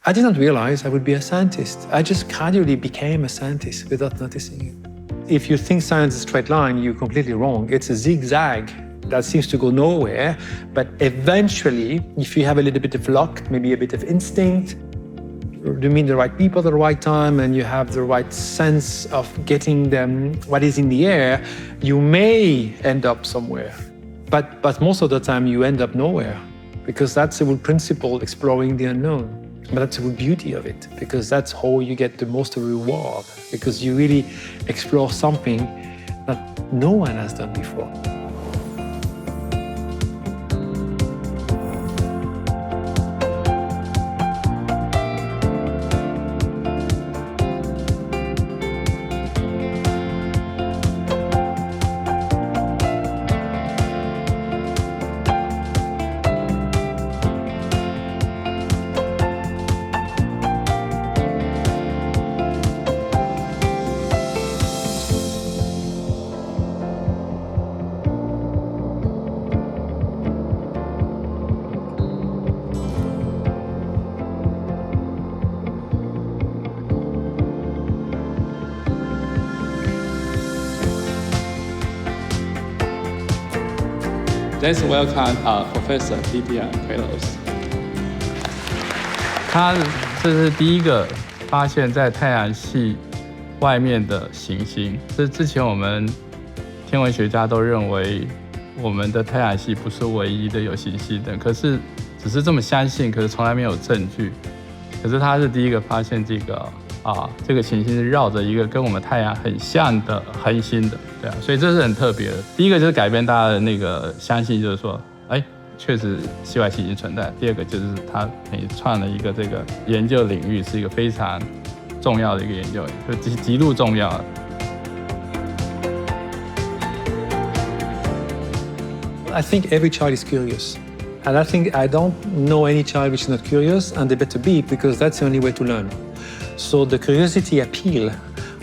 I didn't realize I would be a scientist. I just gradually became a scientist without noticing it. If you think science is a straight line, you're completely wrong. It's a zigzag that seems to go nowhere, but eventually, if you have a little bit of luck, maybe a bit of instinct, you meet the right people at the right time, and you have the right sense of getting them what is in the air, you may end up somewhere. But most of the time, you end up nowhere, because that's the whole principle, exploring the unknown. But that's the whole beauty of it, because that's how you get the most reward, because you really explore something that no one has done before. Let's welcome Professor Didier Queloz. 他这是第一个发现在太阳系外面的行星。这之前我们天文学家都认为我们的太阳系不是唯一的有行星的，可是只是这么相信，可是从来没有证据。可是他是第一个发现这个行星是绕着一个跟我们太阳很像的恒星的，对啊，所以这是很特别的。第一个就是改变大家的那个相信，就是说，确实系外行星存在。第二个就是他创了一个这个研究领域，是一个非常重要的一个研究，就极度重要的。I think every child is curious. And I think I don't know any child which is not curious, and they better be, because that's the only way to learn. So the curiosity appeal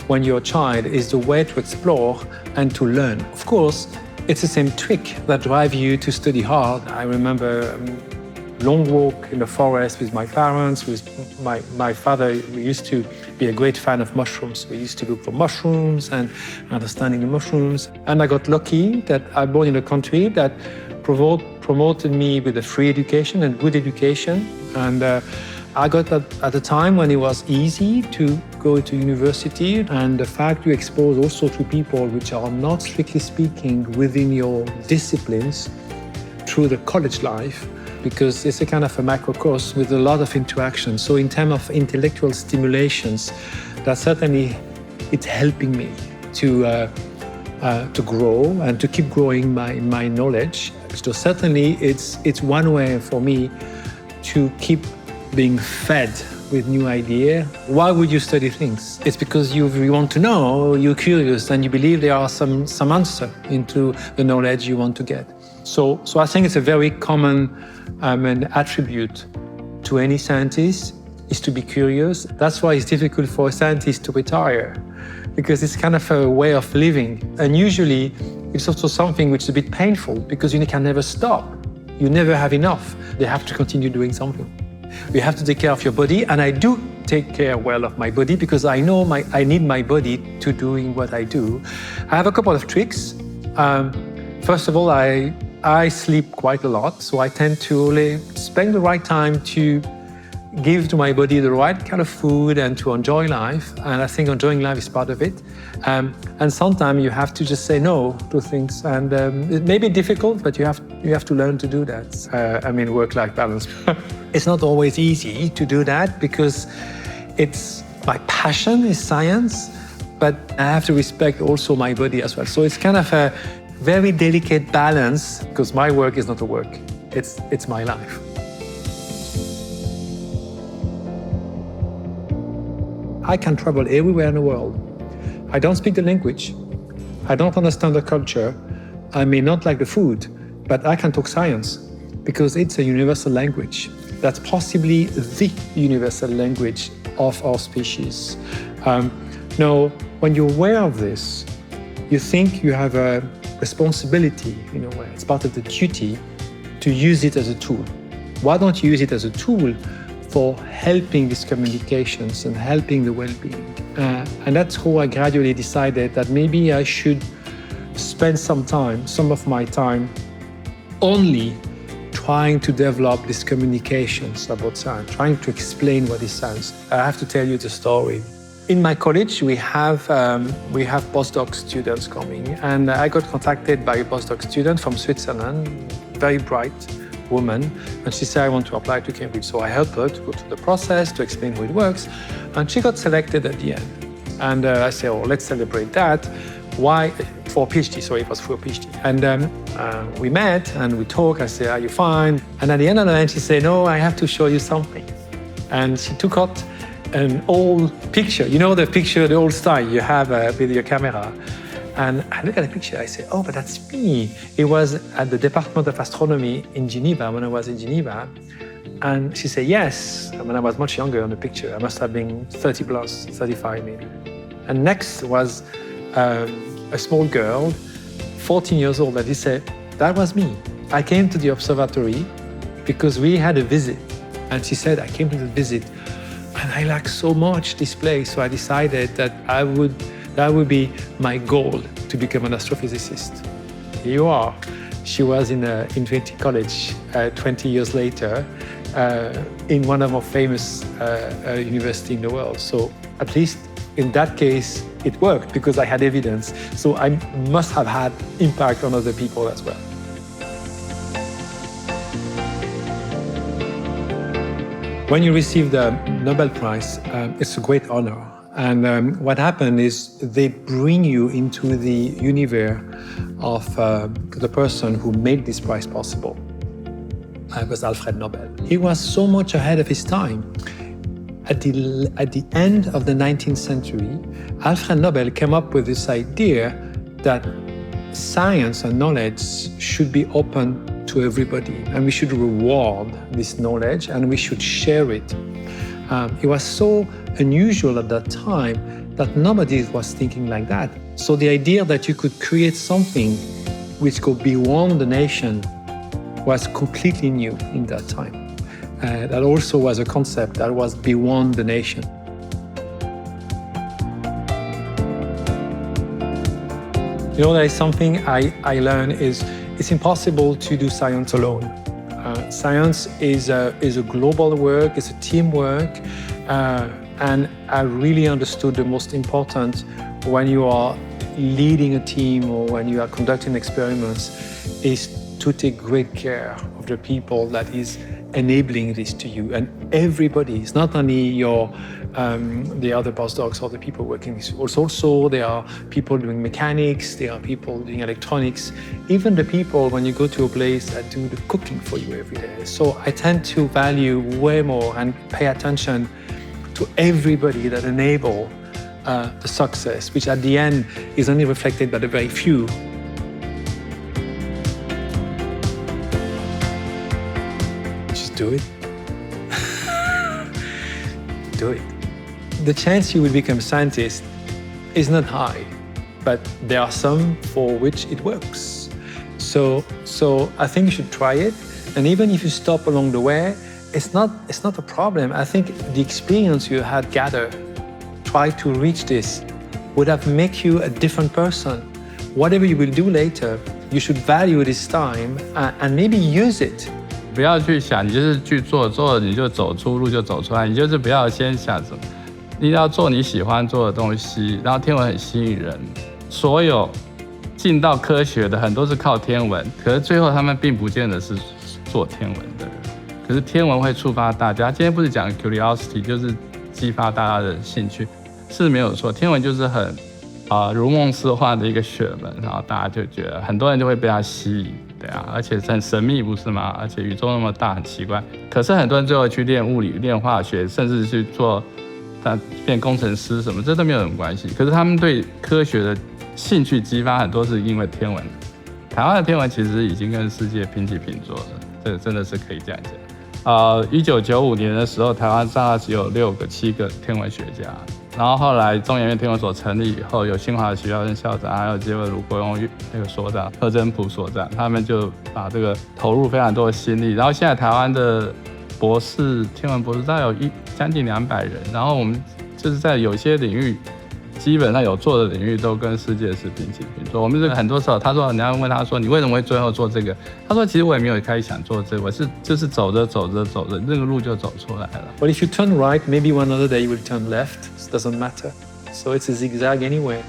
when you're a child is the way to explore and to learn. Of course, it's the same trick that drives you to study hard. I remember a long walk in the forest with my parents, with my father. We used to be a great fan of mushrooms. We used to look for mushrooms and understanding the mushrooms. And I got lucky that I was born in a country that promoted me with a free education and good education. And I got that at a time when it was easy to go to university, and the fact you expose also to people which are not strictly speaking within your disciplines through the college life, because it's a kind of a microcosm with a lot of interaction. So in terms of intellectual stimulations, that certainly it's helping me to grow and to keep growing my knowledge. So certainly it's one way for me to keep being fed with new idea. Why would you study things? It's because you want to know, you're curious, and you believe there are some answer into the knowledge you want to get. So I think it's a very common attribute to any scientist is to be curious. That's why it's difficult for a scientist to retire, because it's kind of a way of living. And usually it's also something which is a bit painful, because you can never stop. You never have enough. They have to continue doing something. You have to take care of your body, and I do take care well of my body, because I know I need my body to doing what I do. I have a couple of tricks. First of all, I sleep quite a lot, so I tend to really spend the right time to give to my body the right kind of food and to enjoy life. And I think enjoying life is part of it. And sometimes you have to just say no to things. And it may be difficult, but you have to learn to do that. Work-life balance. It's not always easy to do that, because my passion is science, but I have to respect also my body as well. So it's kind of a very delicate balance, because my work is not a work. It's my life. I can travel everywhere in the world. I don't speak the language. I don't understand the culture. I may not like the food, but I can talk science, because it's a universal language. That's possibly the universal language of our species. Now, when you're aware of this, you think you have a responsibility, in a way. It's part of the duty to use it as a tool. Why don't you use it as a tool for helping these communications and helping the well-being. And that's how I gradually decided that maybe I should spend some of my time, only trying to develop these communications about science, trying to explain what is science. I have to tell you the story. In my college, we have postdoc students coming, and I got contacted by a postdoc student from Switzerland, very bright woman, and she said, I want to apply to Cambridge. So I helped her to go through the process, to explain how it works, and she got selected at the end. And I said, oh, let's celebrate that. Why? For a PhD, so it was for a PhD. And we met and we talked. I said, are you fine? And at the end of the night, she said, no, I have to show you something. And she took out an old picture, you know the picture, the old style you have with your camera. And I look at the picture, I say, oh, but that's me. It was at the Department of Astronomy in Geneva, when I was in Geneva. And she said, yes. And when I was much younger on the picture, I must have been 30 plus, 35 maybe. And next was a small girl, 14 years old, and he said, that was me. I came to the observatory because we had a visit. And she said, I came to the visit and I like so much this place. So I decided that that would be my goal, to become an astrophysicist. Here you are. She was in Trinity College 20 years later in one of the most famous universities in the world. So at least in that case, it worked because I had evidence. So I must have had impact on other people as well. When you receive the Nobel Prize, it's a great honor. And what happened is they bring you into the universe of the person who made this prize possible. It was Alfred Nobel. He was so much ahead of his time. At the end of the 19th century, Alfred Nobel came up with this idea that science and knowledge should be open to everybody, and we should reward this knowledge and we should share it. It was so unusual at that time that nobody was thinking like that. So the idea that you could create something which could be beyond the nation was completely new in that time. That also was a concept that was beyond the nation. You know, there is something I learned is it's impossible to do science alone. Science is a global work, it's a teamwork, and I really understood the most important when you are leading a team or when you are conducting experiments is to take great care of the people that is enabling this to you. And everybody, it's not only the other postdocs or the people working with you. Also, there are people doing mechanics, there are people doing electronics, even the people when you go to a place that do the cooking for you every day. So I tend to value way more and pay attention to everybody that enable the success, which at the end is only reflected by the very few. Just do it. Do it. The chance you will become a scientist is not high, but there are some for which it works. So I think you should try it. And even if you stop along the way, it's not a problem. I think the experience you had gathered, try to reach this, would have make you a different person. Whatever you will do later, you should value this time and maybe use it. 不要去想，你就是去做，做了你就走出路就走出来，你就是不要先想什么，你要做你喜欢做的东西。然后天文很吸引人，所有进到科学的很多是靠天文，可是最后他们并不见得是做天文的人。可是天文会触发大家，今天不是讲 curiosity， 就是激发大家的兴趣，是没有错。天文就是很如梦似幻的一个学门，然后大家就觉得很多人就会被它吸引。对啊，而且很神秘，不是吗？而且宇宙那么大，很奇怪。可是很多人最后去练物理、练化学，甚至去做变工程师什么，这都没有什么关系。可是他们对科学的兴趣激发很多是因为天文。台湾的天文其实已经跟世界平起平坐了，这真的是可以这样讲。1995年的时候，台湾大概只有6个、7个天文学家。然后后来中研院天文所成立以后，有清华学校任校长，还有结果卢国庸那个所长、柯真甫所长，他们就把这个投入非常多的心力。然后现在台湾的博士，天文博士，大概有将近200人，然后我们就是在有些领域，基本上有做的领域都跟世界是平起平坐。我们是很多时候，他说人家问他说你为什么会最后做这个？他说其实我也没有开始想做这个，我是就是走着，那个路就走出来了。But if you turn right, maybe one other day you will turn left. It doesn't matter. So it's a zigzag anyway.